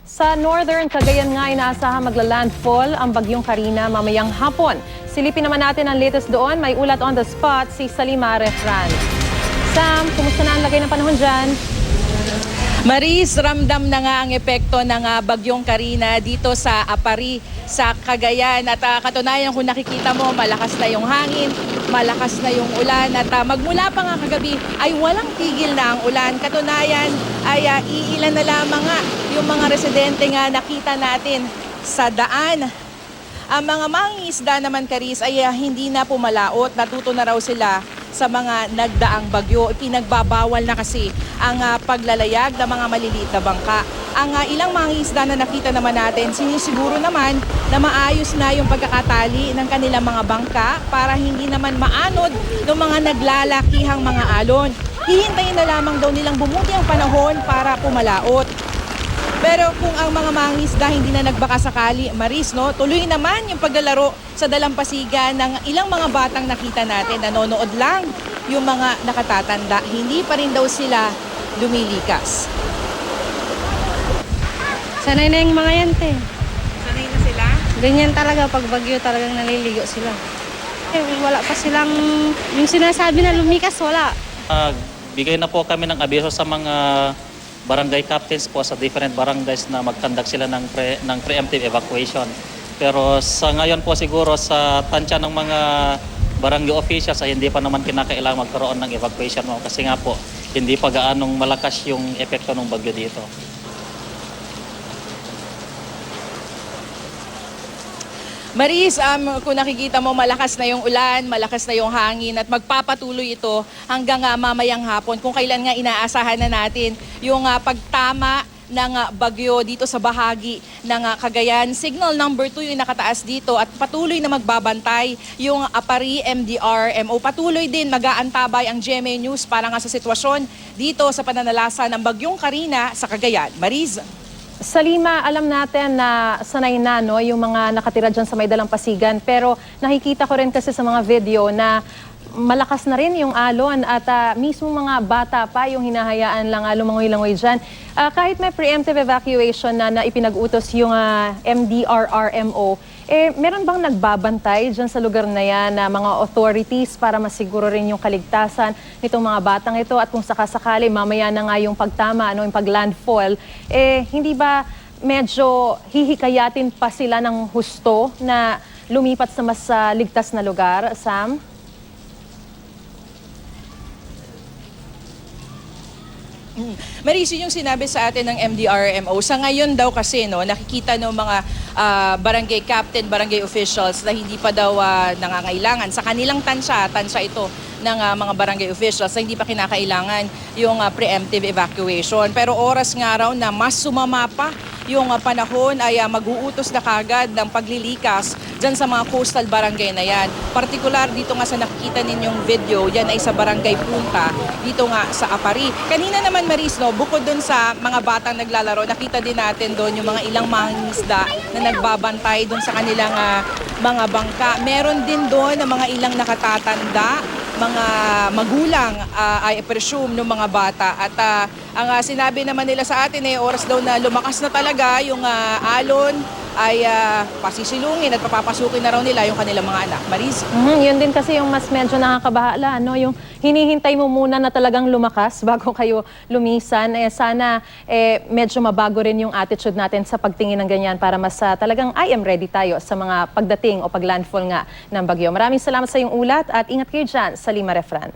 Sa northern Cagayan nga inaasahan magla-landfall ang bagyong Karina mamayang hapon. Silipin naman natin ang latest doon. May ulat on the spot si Salima Refran. Sam, kumusta na ang lagay ng panahon dyan? Maris, ramdam na nga ang epekto ng bagyong Karina dito sa Apari, sa Cagayan. At katunayan kung nakikita mo, malakas na yung hangin, malakas na yung ulan. At magmula pa nga kagabi ay walang tigil na ang ulan. Katunayan ay iilan na lamang nga yung mga residente nga nakita natin sa daan. Ang mga mangingisda naman, Karis, ay hindi na pumalaot. Natuto na raw sila sa mga nagdaang bagyo. Ipinagbabawal na kasi ang paglalayag ng mga maliliit na bangka. Ang ilang mangingisda na nakita naman natin, sinisiguro naman na maayos na yung pagkakatali ng kanilang mga bangka para hindi naman maanod ng mga naglalakihang mga alon. Hihintayin na lamang daw nilang bumuti ang panahon para pumalaot. Pero kung ang mga mangingisda hindi na nagbaka sakali, Maris, no, tuloy naman yung paglalaro sa dalampasigan ng ilang mga batang nakita natin. Nanonood lang yung mga nakatatanda. Hindi pa rin daw sila lumilikas. Sanay na yung mga yan, te. Sanay na sila? Ganyan talaga, pag bagyo talagang naliligo sila. Wala pa silang, yung sinasabi na lumikas, wala. Bigay na po kami ng abiso sa mga barangay captains po sa different barangays na mag-conduct sila ng preemptive evacuation. Pero sa ngayon po siguro sa tansya ng mga barangay officials ay hindi pa naman kinakailangan magkaroon ng evacuation mo kasi nga po hindi pa gaanong malakas yung epekto ng bagyo dito. Maris, kung nakikita mo, malakas na yung ulan, malakas na yung hangin at magpapatuloy ito hanggang mamayang hapon kung kailan nga inaasahan na natin yung pagtama ng bagyo dito sa bahagi ng Cagayan. Signal number 2 yung nakataas dito at patuloy na magbabantay yung Apari MDRMO. Patuloy din mag-aantabay ang GMA News para nga sa sitwasyon dito sa pananalasa ng bagyong Karina sa Cagayan. Maris. Salima, alam natin na sanay na no, yung mga nakatira dyan sa may dalampasigan. Pero nakikita ko rin kasi sa mga video na malakas na rin yung alon at mismo mga bata pa yung hinahayaan lang lumangoy-langoy dyan. Kahit may preemptive evacuation na ipinag-utos yung MDRRMO, meron bang nagbabantay dyan sa lugar na yan na mga authorities para masiguro rin yung kaligtasan nitong mga batang ito at kung sakasakali mamaya na nga yung pagtama, yung pag-landfall, hindi ba medyo hihikayatin pa sila ng husto na lumipat sa mas ligtas na lugar, Sam? Maris, yung sinabi sa atin ng MDRMO, sa ngayon daw kasi nakikita ng mga barangay captain, barangay officials na hindi pa daw nangangailangan. Sa kanilang tansya ito ng mga barangay officials na hindi pa kinakailangan yung preemptive evacuation. Pero oras nga raw na mas sumama pa yung panahon ay mag-uutos na kagad ng paglilikas dyan sa mga coastal barangay na yan. Partikular dito nga sa nakikita ninyong video, yan ay sa barangay Punta, dito nga sa Apari. Kanina naman, Maris, bukod dun sa mga batang naglalaro, nakita din natin doon yung mga ilang mangingisda na nagbabantay doon sa kanilang mga bangka. Meron din doon ng mga ilang nakatatanda, mga magulang, I presume, ng mga bata. At ang sinabi naman nila sa atin oras daw na lumakas na talaga yung alon ay pasisilungin at papapasukin na raw nila yung kanilang mga anak. Maris? Yun din kasi yung mas medyo nakakabahala, yung hinihintay mo muna na talagang lumakas bago kayo lumisan. Sana medyo mabago rin yung attitude natin sa pagtingin ng ganyan para mas talagang I am ready tayo sa mga pagdating o paglandfall nga ng bagyo. Maraming salamat sa iyong ulat at ingat kayo dyan, Salima Refran.